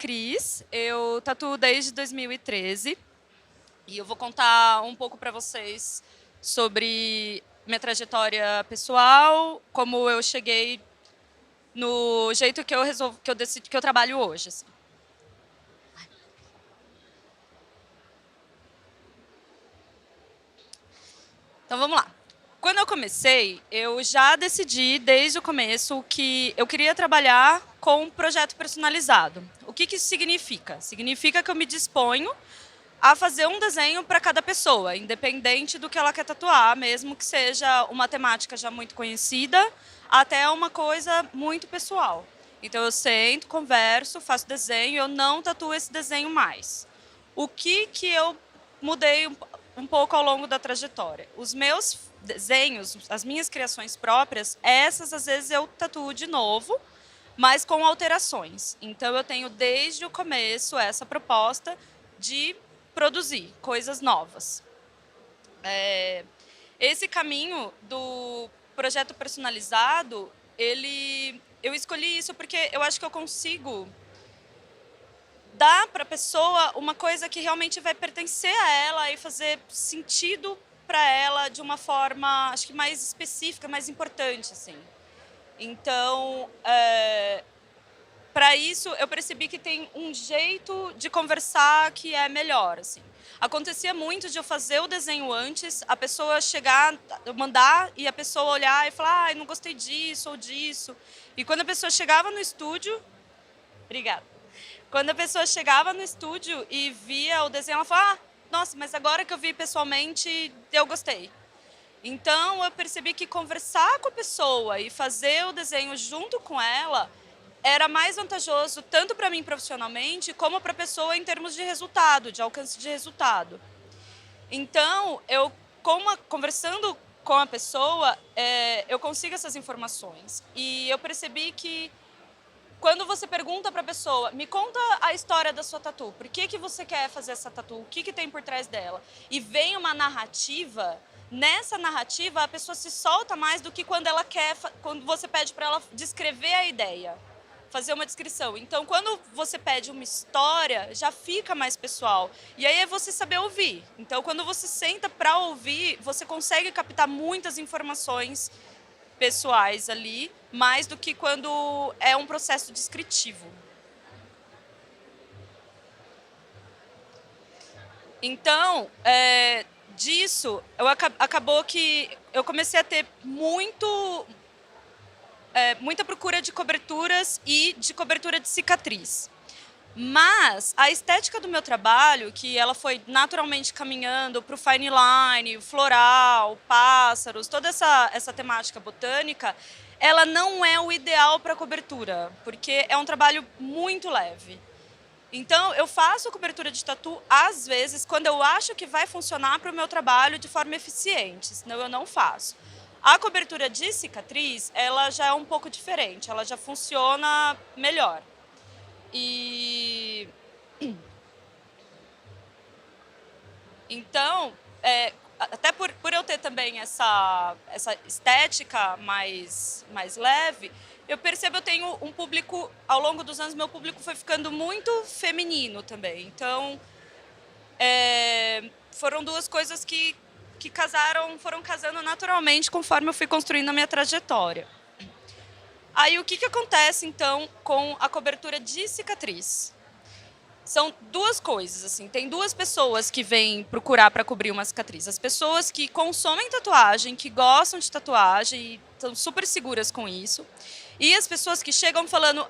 Cris, eu tatuo desde 2013 e eu vou contar um pouco para vocês sobre minha trajetória pessoal, como eu cheguei no jeito que eu resolvo, que eu decidi, que eu trabalho hoje. Assim. Então vamos lá. Quando eu comecei, eu já decidi desde o começo que eu queria trabalhar com um projeto personalizado. O que isso significa? Significa que eu me disponho a fazer um desenho para cada pessoa, independente do que ela quer tatuar, mesmo que seja uma temática já muito conhecida, até uma coisa muito pessoal. Então eu sento, converso, faço desenho, eu não tatuo esse desenho mais. O que eu mudei um pouco ao longo da trajetória? Os meus desenhos, as minhas criações próprias, essas às vezes eu tatuo de novo, mas com alterações. Então eu tenho desde o começo essa proposta de produzir coisas novas. Esse caminho do projeto personalizado, eu escolhi isso porque eu acho que eu consigo dar para a pessoa uma coisa que realmente vai pertencer a ela e fazer sentido para ela de uma forma, acho que mais específica, mais importante, assim. Então, para isso, eu percebi que tem um jeito de conversar que é melhor, assim. Acontecia muito de eu fazer o desenho antes, a pessoa chegar, eu mandar e a pessoa olhar e falar, não gostei disso ou disso. E quando a pessoa chegava no estúdio, obrigada. Quando a pessoa chegava no estúdio e via o desenho, ela falava, nossa, mas agora que eu vi pessoalmente, eu gostei. Então, eu percebi que conversar com a pessoa e fazer o desenho junto com ela era mais vantajoso tanto para mim profissionalmente, como para a pessoa em termos de resultado, de alcance de resultado. Então, conversando com a pessoa, eu consigo essas informações. E eu percebi que quando você pergunta para a pessoa, me conta a história da sua tatu, por que você quer fazer essa tatu, o que tem por trás dela, e vem uma narrativa, nessa narrativa a pessoa se solta mais do que quando quando você pede para ela descrever a ideia, fazer uma descrição. Então, quando você pede uma história, já fica mais pessoal. E aí é você saber ouvir. Então, quando você senta para ouvir, você consegue captar muitas informações pessoais ali, mais do que quando é um processo descritivo. Então, disso, acabou que eu comecei a ter muita procura de coberturas e de cobertura de cicatriz. Mas a estética do meu trabalho, que ela foi naturalmente caminhando para o fine line, floral, pássaros, toda essa temática botânica, ela não é o ideal para cobertura, porque é um trabalho muito leve. Então, eu faço cobertura de tatu, às vezes, quando eu acho que vai funcionar para o meu trabalho de forma eficiente, senão eu não faço. A cobertura de cicatriz, ela já é um pouco diferente, ela já funciona melhor. E então, até por eu ter também essa estética mais leve, eu percebo que eu tenho um público, ao longo dos anos, meu público foi ficando muito feminino também. Então, foram duas coisas que foram casando naturalmente conforme eu fui construindo a minha trajetória. Aí, o que acontece, então, com a cobertura de cicatriz? São duas coisas, assim. Tem duas pessoas que vêm procurar para cobrir uma cicatriz. As pessoas que consomem tatuagem, que gostam de tatuagem e estão super seguras com isso. E as pessoas que chegam falando,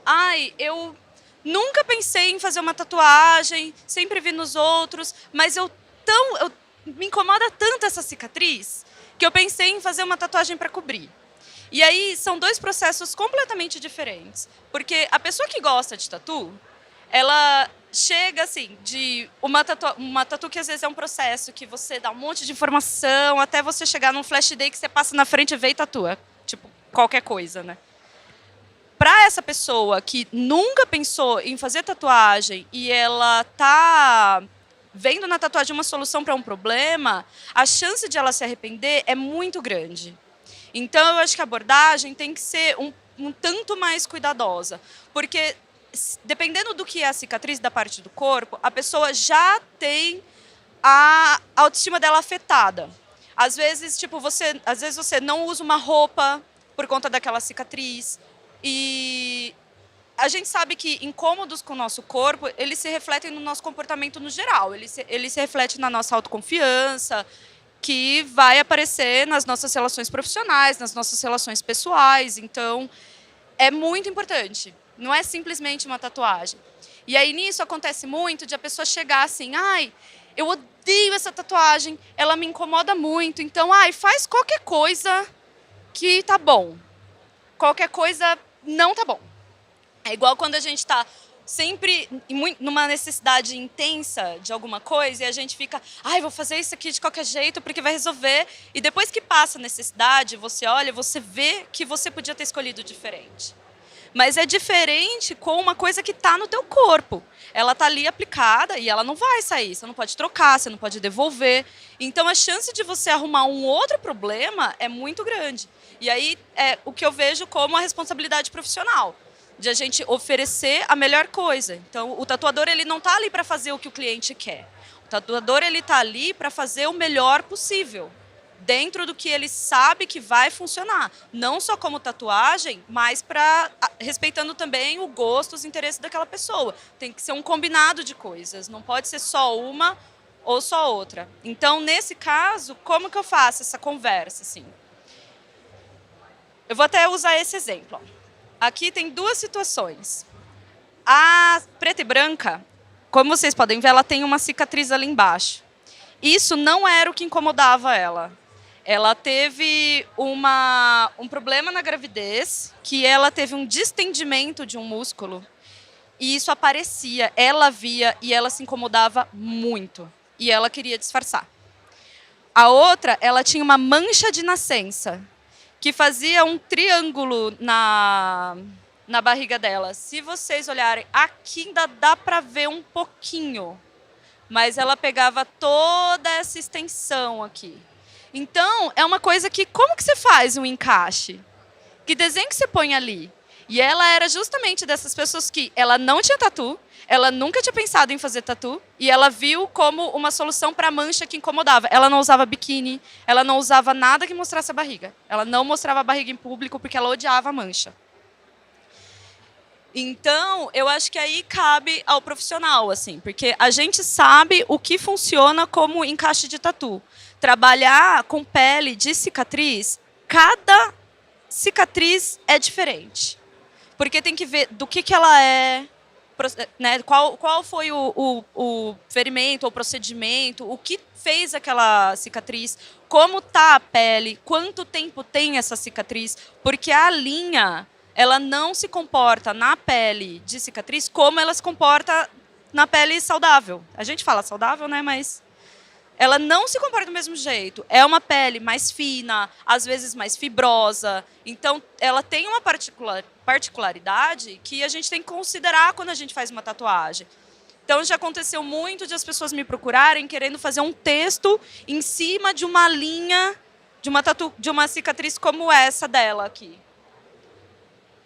eu nunca pensei em fazer uma tatuagem, sempre vi nos outros, mas me incomoda tanto essa cicatriz que eu pensei em fazer uma tatuagem para cobrir. E aí são dois processos completamente diferentes. Porque a pessoa que gosta de tatu, ela chega assim, de uma tatu que às vezes é um processo que você dá um monte de informação até você chegar num flash day que você passa na frente, vê e tatua. Tipo, qualquer coisa, né? Para essa pessoa que nunca pensou em fazer tatuagem e ela tá vendo na tatuagem uma solução para um problema, a chance de ela se arrepender é muito grande. Então, eu acho que a abordagem tem que ser um tanto mais cuidadosa. Porque dependendo do que é a cicatriz da parte do corpo, a pessoa já tem a autoestima dela afetada. Às vezes, tipo, às vezes você não usa uma roupa por conta daquela cicatriz. E a gente sabe que incômodos com o nosso corpo, eles se refletem no nosso comportamento no geral. Ele se reflete na nossa autoconfiança, que vai aparecer nas nossas relações profissionais, nas nossas relações pessoais. Então, é muito importante. Não é simplesmente uma tatuagem. E aí, nisso, acontece muito de a pessoa chegar assim, ai, eu odeio essa tatuagem, ela me incomoda muito, então, ai, faz qualquer coisa que tá bom. Qualquer coisa não tá bom. É igual quando a gente está sempre numa necessidade intensa de alguma coisa e a gente fica, ai, vou fazer isso aqui de qualquer jeito porque vai resolver. E depois que passa a necessidade, você olha, você vê que você podia ter escolhido diferente. Mas é diferente com uma coisa que está no teu corpo. Ela está ali aplicada e ela não vai sair. Você não pode trocar, você não pode devolver. Então, a chance de você arrumar um outro problema é muito grande. E aí, é o que eu vejo como a responsabilidade profissional, de a gente oferecer a melhor coisa. Então, o tatuador ele não está ali para fazer o que o cliente quer. O tatuador ele está ali para fazer o melhor possível, dentro do que ele sabe que vai funcionar. Não só como tatuagem, mas respeitando também o gosto, os interesses daquela pessoa. Tem que ser um combinado de coisas, não pode ser só uma ou só outra. Então, nesse caso, como que eu faço essa conversa? Assim? Eu vou até usar esse exemplo. Aqui tem duas situações. A preta e branca, como vocês podem ver, ela tem uma cicatriz ali embaixo. Isso não era o que incomodava ela. Ela teve um problema na gravidez, que ela teve um distendimento de um músculo, e isso aparecia, ela via e ela se incomodava muito, e ela queria disfarçar. A outra, ela tinha uma mancha de nascença, que fazia um triângulo na barriga dela. Se vocês olharem, aqui ainda dá para ver um pouquinho, mas ela pegava toda essa extensão aqui. Então, é uma coisa que, como que você faz um encaixe? Que desenho que você põe ali? E ela era justamente dessas pessoas que ela não tinha tatu, ela nunca tinha pensado em fazer tatu, e ela viu como uma solução para a mancha que incomodava. Ela não usava biquíni, ela não usava nada que mostrasse a barriga. Ela não mostrava a barriga em público porque ela odiava a mancha. Então, eu acho que aí cabe ao profissional, assim, porque a gente sabe o que funciona como encaixe de tatu. Trabalhar com pele de cicatriz, cada cicatriz é diferente. Porque tem que ver do que ela é, né, qual foi o ferimento ou procedimento, o que fez aquela cicatriz, como está a pele, quanto tempo tem essa cicatriz, porque a linha ela não se comporta na pele de cicatriz como ela se comporta na pele saudável. A gente fala saudável, né? Mas ela não se comporta do mesmo jeito. É uma pele mais fina, às vezes mais fibrosa. Então, ela tem uma particularidade que a gente tem que considerar quando a gente faz uma tatuagem. Então, já aconteceu muito de as pessoas me procurarem querendo fazer um texto em cima de uma linha, de uma cicatriz como essa dela aqui.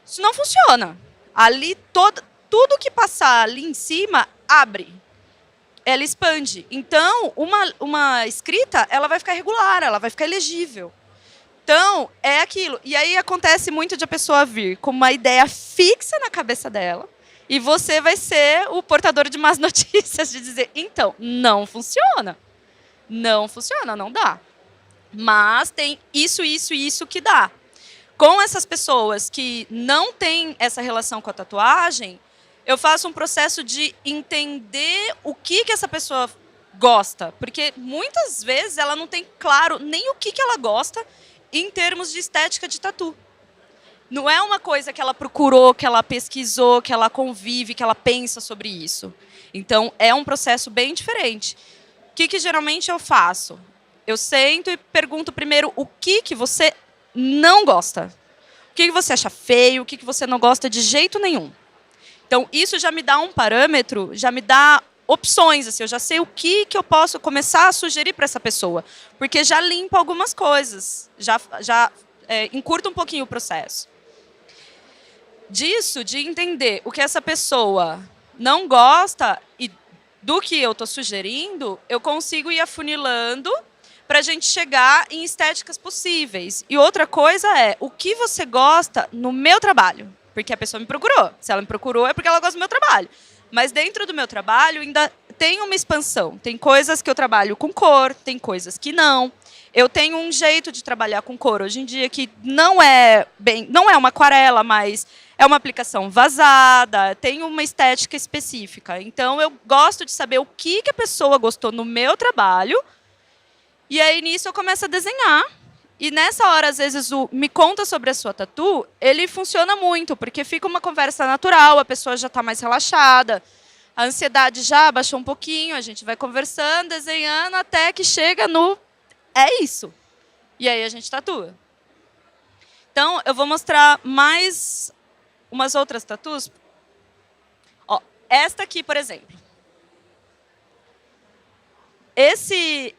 Isso não funciona. Ali, tudo que passar ali em cima, abre. Ela expande. Então, uma escrita, ela vai ficar regular, ela vai ficar elegível. Então, é aquilo. E aí acontece muito de a pessoa vir com uma ideia fixa na cabeça dela e você vai ser o portador de más notícias, de dizer, então, não funciona. Não funciona, não dá. Mas tem isso, isso e isso que dá. Com essas pessoas que não têm essa relação com a tatuagem, eu faço um processo de entender o que essa pessoa gosta. Porque muitas vezes ela não tem claro nem o que ela gosta em termos de estética de tatu. Não é uma coisa que ela procurou, que ela pesquisou, que ela convive, que ela pensa sobre isso. Então, é um processo bem diferente. O que geralmente eu faço? Eu sento e pergunto primeiro o que você não gosta. O que você acha feio, o que você não gosta de jeito nenhum. Então, isso já me dá um parâmetro, já me dá opções, assim, eu já sei o que eu posso começar a sugerir para essa pessoa, porque já limpa algumas coisas, já encurta um pouquinho o processo. Disso, de entender o que essa pessoa não gosta e do que eu estou sugerindo, eu consigo ir afunilando para a gente chegar em estéticas possíveis. E outra coisa é, o que você gosta no meu trabalho? Porque a pessoa me procurou. Se ela me procurou é porque ela gosta do meu trabalho. Mas dentro do meu trabalho ainda tem uma expansão. Tem coisas que eu trabalho com cor, tem coisas que não. Eu tenho um jeito de trabalhar com cor hoje em dia que não é uma aquarela, mas é uma aplicação vazada, tem uma estética específica. Então eu gosto de saber o que a pessoa gostou no meu trabalho. E aí nisso eu começo a desenhar. E nessa hora, às vezes, o me conta sobre a sua tatu, ele funciona muito, porque fica uma conversa natural, a pessoa já está mais relaxada, a ansiedade já abaixou um pouquinho, a gente vai conversando, desenhando, até que chega no é isso. E aí a gente tatua. Então, eu vou mostrar mais umas outras tatus. Ó, esta aqui, por exemplo.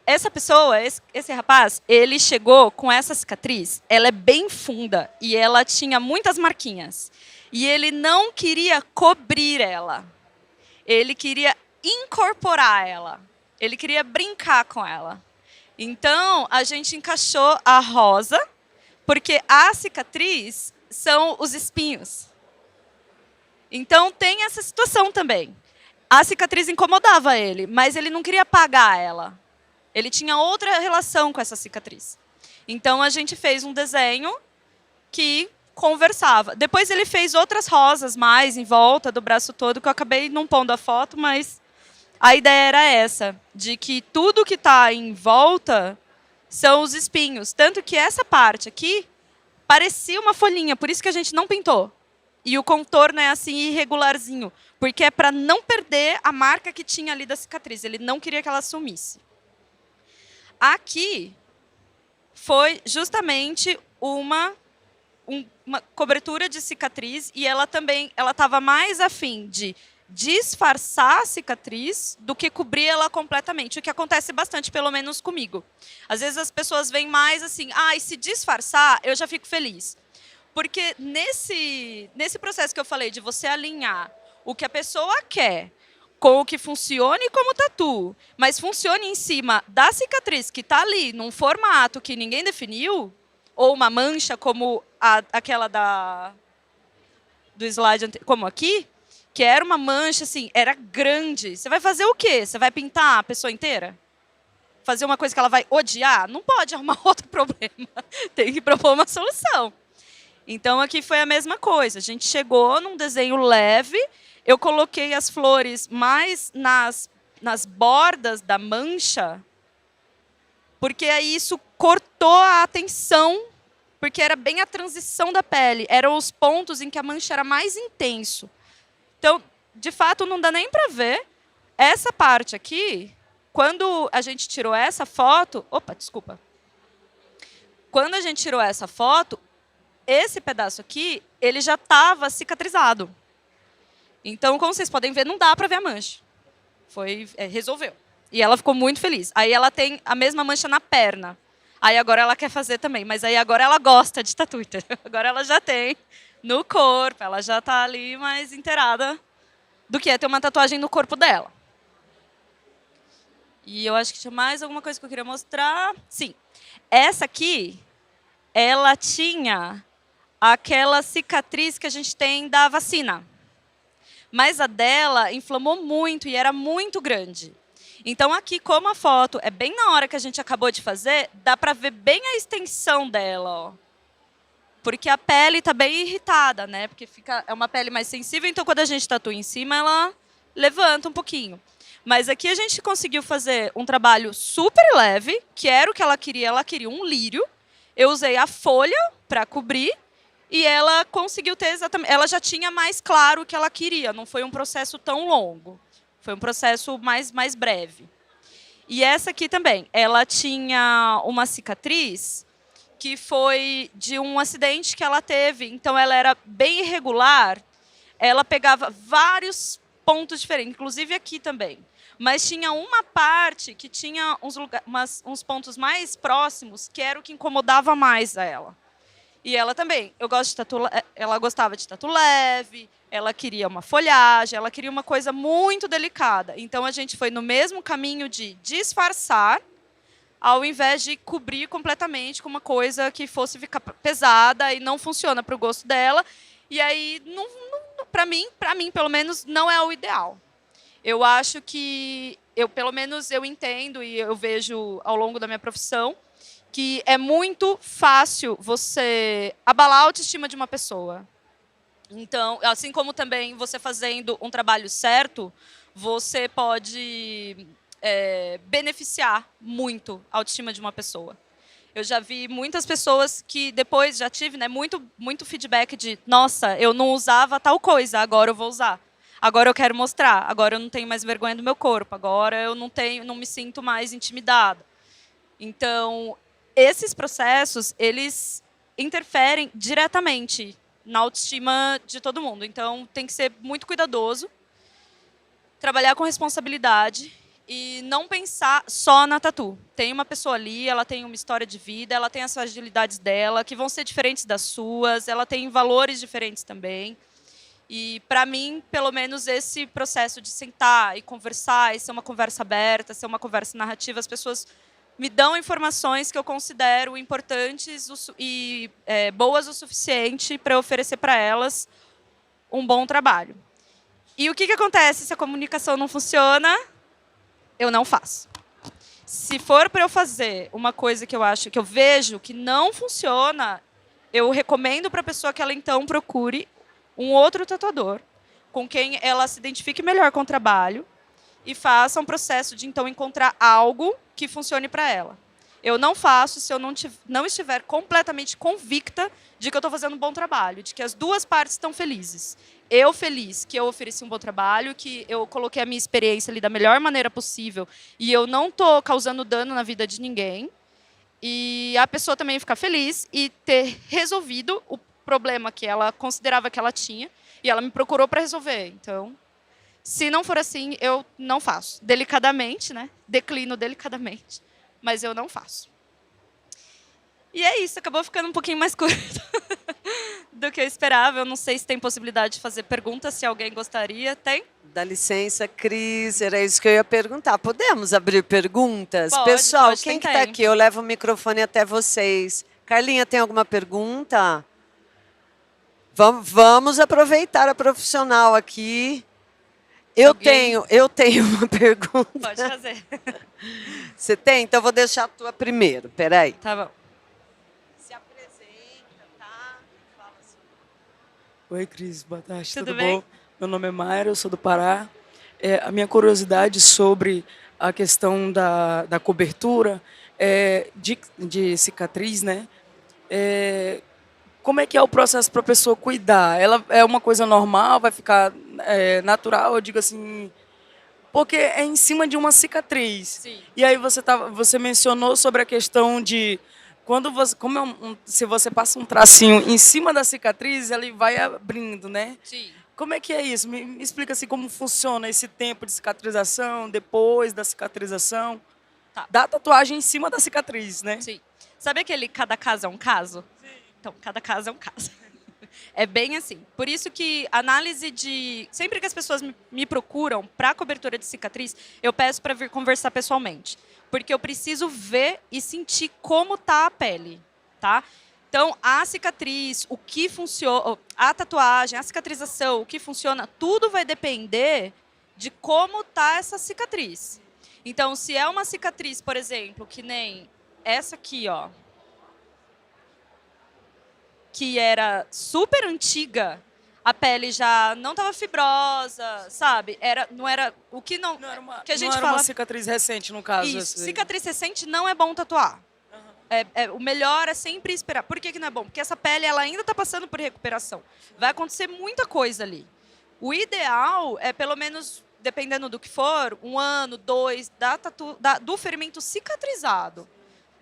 Essa pessoa, esse rapaz, ele chegou com essa cicatriz. Ela é bem funda e ela tinha muitas marquinhas. E ele não queria cobrir ela. Ele queria incorporar ela. Ele queria brincar com ela. Então, a gente encaixou a rosa, porque a cicatriz são os espinhos. Então, tem essa situação também. A cicatriz incomodava ele, mas ele não queria apagar ela. Ele tinha outra relação com essa cicatriz. Então, a gente fez um desenho que conversava. Depois, ele fez outras rosas mais em volta do braço todo, que eu acabei não pondo a foto, mas a ideia era essa, de que tudo que está em volta são os espinhos. Tanto que essa parte aqui parecia uma folhinha, por isso que a gente não pintou. E o contorno é assim, irregularzinho, porque é para não perder a marca que tinha ali da cicatriz. Ele não queria que ela sumisse. Aqui foi justamente uma cobertura de cicatriz e ela também estava mais afim de disfarçar a cicatriz do que cobrir ela completamente, o que acontece bastante, pelo menos comigo. Às vezes as pessoas veem mais assim, e se disfarçar, eu já fico feliz. Porque nesse processo que eu falei de você alinhar o que a pessoa quer com o que funcione como tatu, mas funcione em cima da cicatriz que está ali num formato que ninguém definiu, ou uma mancha como aquela do slide anterior, como aqui, que era uma mancha, assim, era grande. Você vai fazer o quê? Você vai pintar a pessoa inteira? Fazer uma coisa que ela vai odiar? Não pode arrumar outro problema. Tem que propor uma solução. Então, aqui foi a mesma coisa. A gente chegou num desenho leve. Eu coloquei as flores mais nas bordas da mancha, porque aí isso cortou a atenção, porque era bem a transição da pele. Eram os pontos em que a mancha era mais intenso. Então, de fato, não dá nem para ver. Essa parte aqui, quando a gente tirou essa foto... Opa, desculpa. Quando a gente tirou essa foto, esse pedaço aqui, ele já estava cicatrizado. Então, como vocês podem ver, não dá para ver a mancha. Resolveu. E ela ficou muito feliz. Aí ela tem a mesma mancha na perna. Aí agora ela quer fazer também. Mas aí agora ela gosta de tatu, entendeu? Agora ela já tem no corpo. Ela já está ali mais inteirada do que é ter uma tatuagem no corpo dela. E eu acho que tinha mais alguma coisa que eu queria mostrar. Sim. Essa aqui, ela tinha aquela cicatriz que a gente tem da vacina. Mas a dela inflamou muito e era muito grande. Então, aqui, como a foto é bem na hora que a gente acabou de fazer, dá para ver bem a extensão dela, ó. Porque a pele está bem irritada, né? Porque é uma pele mais sensível, então quando a gente tatua em cima, ela levanta um pouquinho. Mas aqui a gente conseguiu fazer um trabalho super leve, que era o que ela queria um lírio. Eu usei a folha para cobrir e ela conseguiu ter exatamente... Ela já tinha mais claro o que ela queria, não foi um processo tão longo. Foi um processo mais breve. E essa aqui também, ela tinha uma cicatriz que foi de um acidente que ela teve. Então, ela era bem irregular. Ela pegava vários pontos diferentes, inclusive aqui também. Mas tinha uma parte que tinha uns pontos mais próximos, que era o que incomodava mais a ela. E ela também. Ela gostava de tatu leve, ela queria uma folhagem, ela queria uma coisa muito delicada. Então a gente foi no mesmo caminho de disfarçar, ao invés de cobrir completamente com uma coisa que fosse ficar pesada e não funciona para o gosto dela. E aí, para mim, pelo menos, não é o ideal. Eu acho que pelo menos eu entendo e eu vejo ao longo da minha profissão que é muito fácil você abalar a autoestima de uma pessoa. Então, assim como também você fazendo um trabalho certo, você pode beneficiar muito a autoestima de uma pessoa. Eu já vi muitas pessoas que depois já tive, né, muito feedback de, nossa, eu não usava tal coisa, agora eu vou usar. Agora eu quero mostrar, agora eu não tenho mais vergonha do meu corpo, agora eu não me sinto mais intimidada. Então, esses processos, eles interferem diretamente na autoestima de todo mundo. Então, tem que ser muito cuidadoso, trabalhar com responsabilidade e não pensar só na tatu. Tem uma pessoa ali, ela tem uma história de vida, ela tem as fragilidades dela, que vão ser diferentes das suas, ela tem valores diferentes também. E, para mim, pelo menos, esse processo de sentar e conversar, e ser uma conversa aberta, ser uma conversa narrativa, as pessoas me dão informações que eu considero importantes e boas o suficiente para eu oferecer para elas um bom trabalho. E o que acontece se a comunicação não funciona? Eu não faço. Se for para eu fazer uma coisa que eu vejo que não funciona, eu recomendo para a pessoa que ela então procure um outro tatuador com quem ela se identifique melhor com o trabalho e faça um processo de então encontrar algo que funcione para ela. Eu não faço se eu não estiver completamente convicta de que eu estou fazendo um bom trabalho, de que as duas partes estão felizes. Eu feliz que eu ofereci um bom trabalho, que eu coloquei a minha experiência ali da melhor maneira possível e eu não estou causando dano na vida de ninguém. E a pessoa também ficar feliz e ter resolvido o problema que ela considerava que ela tinha e ela me procurou para resolver. Então, se não for assim, eu não faço. Delicadamente, né? Declino delicadamente, mas eu não faço. E é isso, acabou ficando um pouquinho mais curto do que eu esperava. Eu não sei se tem possibilidade de fazer perguntas, se alguém gostaria. Tem? Dá licença, Cris, era isso que eu ia perguntar. Podemos abrir perguntas? Pode, Pessoal, pode, quem que tem. está aqui? Eu levo o microfone até vocês. Carlinha, tem alguma pergunta? Vamos aproveitar a profissional aqui. Eu tenho uma pergunta. Pode fazer. Você tem? Então eu vou deixar a tua primeiro. Peraí. Tá bom. Se apresenta, tá? Fala assim. Oi, Cris, boa tarde, Tudo tudo bem? bom? Meu nome é Mayra, eu sou do Pará. A minha curiosidade sobre a questão da cobertura de cicatriz, né? Como é que é o processo para a pessoa cuidar? Ela é uma coisa normal, vai ficar natural, eu digo assim, porque é em cima de uma cicatriz. Sim. E aí você mencionou sobre a questão de quando você, se você passa um tracinho em cima da cicatriz, ele vai abrindo, né? Sim. Como é que é isso? Me explica assim como funciona esse tempo de cicatrização, depois da cicatrização, Tá. da tatuagem em cima da cicatriz, né? Sim. Sabe aquele cada caso é um caso? Sim. Então, cada caso é um caso. É bem assim. Por isso que análise de... Sempre que as pessoas me procuram para cobertura de cicatriz, eu peço para vir conversar pessoalmente. Porque eu preciso ver e sentir como tá a pele, tá? Então, a cicatriz, o que funciona, a tatuagem, a cicatrização, o que funciona, tudo vai depender de como tá essa cicatriz. Então, se é uma cicatriz, por exemplo, que nem essa aqui, ó, que era super antiga, a pele já não estava fibrosa, sabe? Não era uma cicatriz recente, no caso. Isso. Cicatriz recente não é bom tatuar. O melhor é sempre esperar. Por que não é bom? Porque essa pele ela ainda está passando por recuperação. Vai acontecer muita coisa ali. O ideal é, pelo menos, dependendo do que for, 1 ano, 2, do ferimento cicatrizado,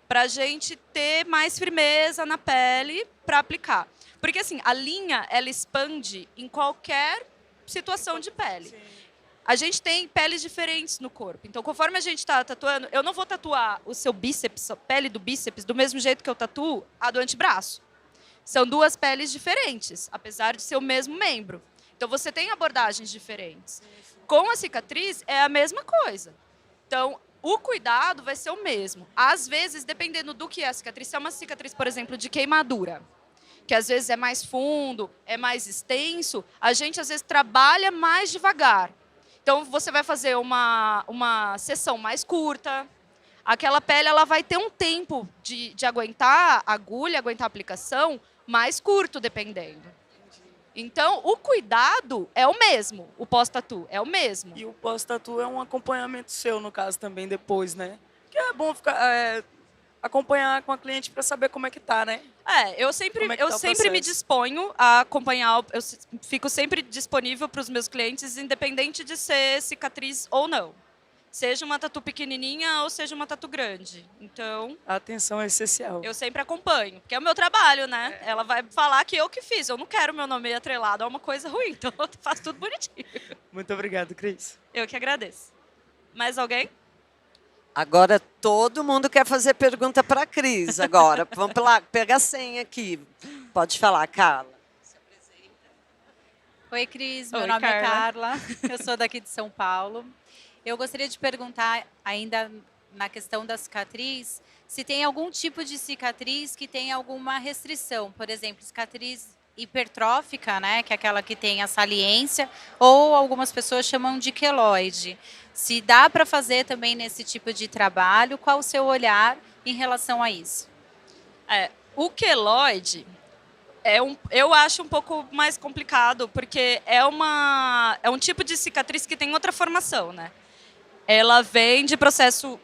para a gente ter mais firmeza na pele para aplicar. Porque assim, a linha ela expande em qualquer situação de pele. Sim. A gente tem peles diferentes no corpo. Então, conforme a gente está tatuando, eu não vou tatuar o seu bíceps, a pele do bíceps, do mesmo jeito que eu tatuo a do antebraço. São duas peles diferentes, apesar de ser o mesmo membro. Então, você tem abordagens diferentes. Com a cicatriz, é a mesma coisa. Então, o cuidado vai ser o mesmo. Às vezes, dependendo do que é a cicatriz, se é uma cicatriz, por exemplo, de queimadura, que às vezes é mais fundo, é mais extenso, a gente às vezes trabalha mais devagar. Então, você vai fazer uma sessão mais curta. Aquela pele ela vai ter um tempo de aguentar a agulha, aguentar a aplicação, mais curto, dependendo. Então, o cuidado é o mesmo. O pós-tatu é o mesmo. E o pós-tatu é um acompanhamento seu, no caso, também depois, né? Que é bom ficar, acompanhar com a cliente para saber como é que tá, né? Eu sempre, Como é que eu tá o sempre me processo? disponho a acompanhar, fico sempre disponível para os meus clientes, independente de ser cicatriz ou não. Seja uma tatu pequenininha ou seja uma tatu grande. Então, A atenção é essencial. eu sempre acompanho, porque é o meu trabalho, né? Ela vai falar que eu que fiz. Eu não quero meu nome atrelado a uma coisa ruim, então eu faço tudo bonitinho. Muito obrigado, Cris. Eu que agradeço. Mais alguém? Agora todo mundo quer fazer pergunta para a Cris agora. Vamos pegar a senha aqui. Pode falar, Carla. Oi, Cris. Meu Oi, nome é Carla. Carla. Eu sou daqui de São Paulo. Eu gostaria de perguntar, ainda na questão da cicatriz, se tem algum tipo de cicatriz que tem alguma restrição. Por exemplo, cicatriz hipertrófica, né, que é aquela que tem a saliência, ou algumas pessoas chamam de queloide. Se dá para fazer também nesse tipo de trabalho, qual o seu olhar em relação a isso? O queloide eu acho um pouco mais complicado, porque é um tipo de cicatriz que tem outra formação, né? Ela vem de processo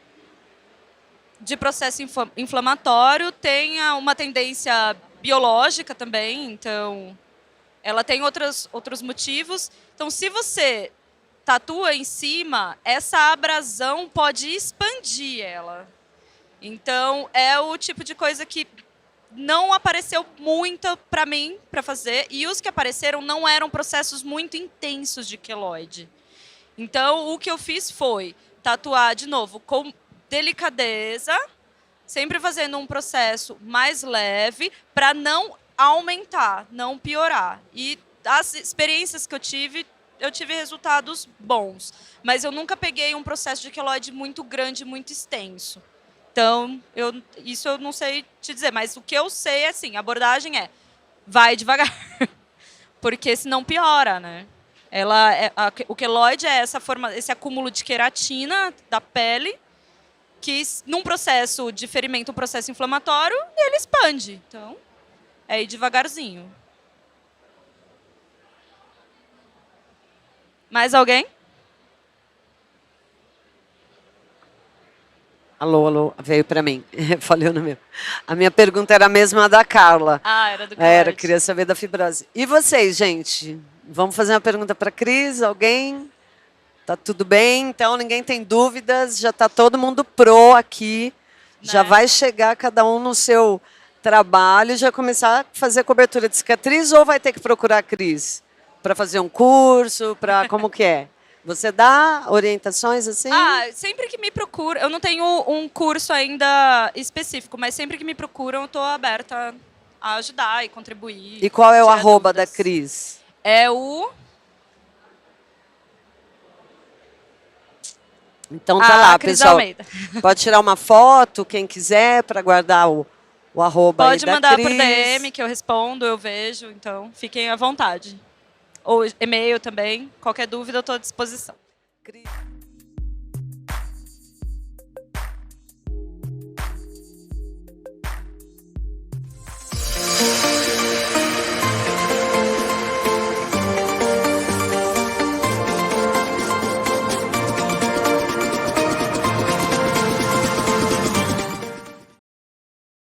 inflamatório, tem uma tendência biológica também, então ela tem outros motivos. Então, se você tatua em cima, essa abrasão pode expandir ela. Então, é o tipo de coisa que não apareceu muito para mim para fazer, e os que apareceram não eram processos muito intensos de queloide. Então, o que eu fiz foi tatuar, de novo, com delicadeza, sempre fazendo um processo mais leve, para não aumentar, não piorar. E as experiências que eu tive resultados bons. Mas eu nunca peguei um processo de queloide muito grande, muito extenso. Então, isso eu não sei te dizer. Mas o que eu sei é assim, a abordagem é, vai devagar. Porque senão piora, né? O queloide é esse acúmulo de queratina da pele, que num processo de ferimento, um processo inflamatório, ele expande. Então, é ir devagarzinho. Mais alguém? Alô, veio para mim. Falei o nome. A minha pergunta era a mesma da Carla. Era do queloide. Queria saber da fibrose. E vocês, gente? Vamos fazer uma pergunta para a Cris? Alguém? Tá tudo bem? Então, ninguém tem dúvidas? Já está todo mundo pro aqui. Né? Já vai chegar cada um no seu trabalho, já começar a fazer cobertura de cicatriz ou vai ter que procurar a Cris? Para fazer um curso? Como que é? Você dá orientações assim? Sempre que me procuram, eu não tenho um curso ainda específico, mas sempre que me procuram, eu estou aberta a ajudar e contribuir. E qual é o tirar arroba da dúvidas. Cris? É o... Então tá lá, Cris pessoal. Almeida. Pode tirar uma foto, quem quiser, para guardar o arroba aí Pode da mandar Cris. por DM, que eu respondo, eu vejo. Então, fiquem à vontade. Ou e-mail também. Qualquer dúvida, eu estou à disposição. Cris.